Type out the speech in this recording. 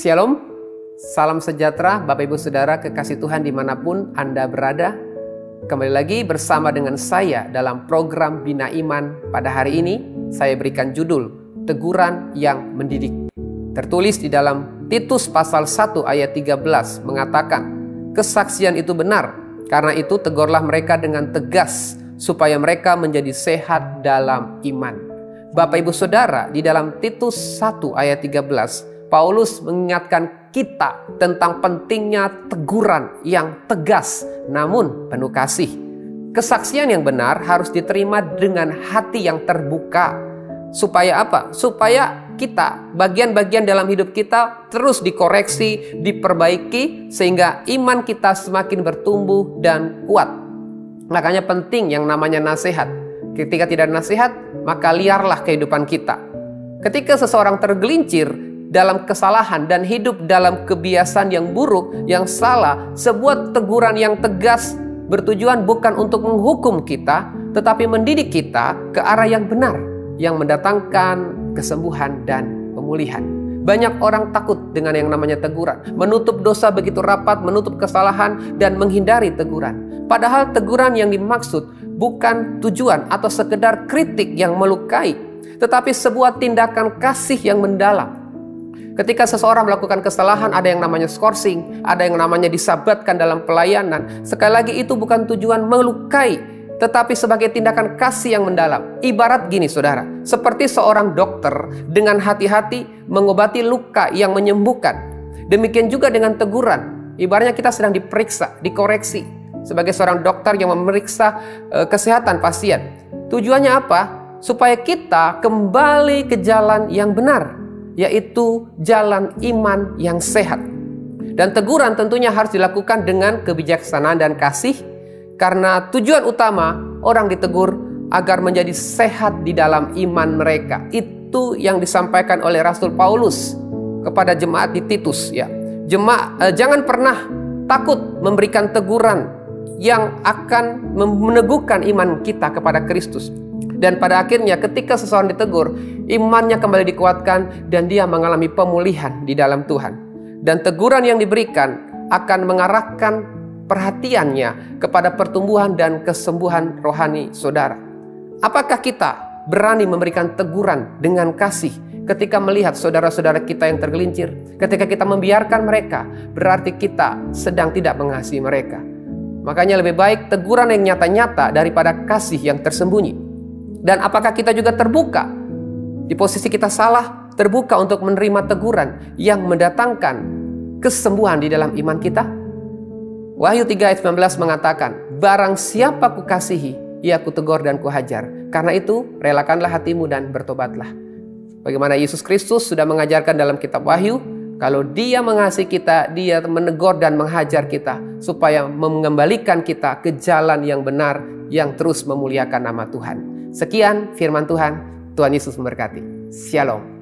Shalom, salam sejahtera Bapak Ibu Saudara kekasih Tuhan dimanapun Anda berada. Kembali lagi bersama dengan saya dalam program Bina Iman. Pada hari ini saya berikan judul Teguran yang Mendidik. Tertulis di dalam Titus pasal 1 ayat 13 mengatakan, kesaksian itu benar, karena itu tegurlah mereka dengan tegas supaya mereka menjadi sehat dalam iman. Bapak Ibu Saudara, di dalam Titus 1 ayat 13 Paulus mengingatkan kita tentang pentingnya teguran yang tegas namun penuh kasih. Kesaksian yang benar harus diterima dengan hati yang terbuka. Supaya apa? Supaya kita, bagian-bagian dalam hidup kita terus dikoreksi, diperbaiki, sehingga iman kita semakin bertumbuh dan kuat. Makanya penting yang namanya nasihat. Ketika tidak ada nasihat, maka liarlah kehidupan kita. Ketika seseorang tergelincir dalam kesalahan dan hidup dalam kebiasaan yang buruk, yang salah, sebuah teguran yang tegas bertujuan bukan untuk menghukum kita, tetapi mendidik kita ke arah yang benar, yang mendatangkan kesembuhan dan pemulihan. Banyak orang takut dengan yang namanya teguran, menutup dosa begitu rapat, menutup kesalahan, dan menghindari teguran. Padahal teguran yang dimaksud bukan tujuan atau sekedar kritik yang melukai, tetapi sebuah tindakan kasih yang mendalam. Ketika seseorang melakukan kesalahan, ada yang namanya skorsing, ada yang namanya disabatkan dalam pelayanan. Sekali lagi, itu bukan tujuan melukai, tetapi sebagai tindakan kasih yang mendalam. Ibarat gini saudara, seperti seorang dokter dengan hati-hati mengobati luka yang menyembuhkan. Demikian juga dengan teguran. Ibaratnya kita sedang diperiksa, dikoreksi. Sebagai seorang dokter yang memeriksa kesehatan pasien. Tujuannya apa? Supaya kita kembali ke jalan yang benar, yaitu jalan iman yang sehat. Dan teguran tentunya harus dilakukan dengan kebijaksanaan dan kasih, karena tujuan utama orang ditegur agar menjadi sehat di dalam iman mereka. Itu yang disampaikan oleh Rasul Paulus kepada jemaat di Titus, ya. Jangan pernah takut memberikan teguran yang akan meneguhkan iman kita kepada Kristus. Dan pada akhirnya ketika seseorang ditegur, imannya kembali dikuatkan dan dia mengalami pemulihan di dalam Tuhan. Dan teguran yang diberikan akan mengarahkan perhatiannya kepada pertumbuhan dan kesembuhan rohani saudara. Apakah kita berani memberikan teguran dengan kasih ketika melihat saudara-saudara kita yang tergelincir? Ketika kita membiarkan mereka, berarti kita sedang tidak mengasihi mereka. Makanya lebih baik teguran yang nyata-nyata daripada kasih yang tersembunyi. Dan apakah kita juga terbuka di posisi kita salah, terbuka untuk menerima teguran yang mendatangkan kesembuhan di dalam iman kita? Wahyu 3 ayat 19 mengatakan, barang siapa kukasihi, ia kutegur dan kuhajar. Karena itu, relakanlah hatimu dan bertobatlah. Bagaimana Yesus Kristus sudah mengajarkan dalam kitab Wahyu, kalau dia mengasihi kita, dia menegur dan menghajar kita, supaya mengembalikan kita ke jalan yang benar, yang terus memuliakan nama Tuhan. Sekian firman Tuhan. Tuhan Yesus memberkati. Shalom.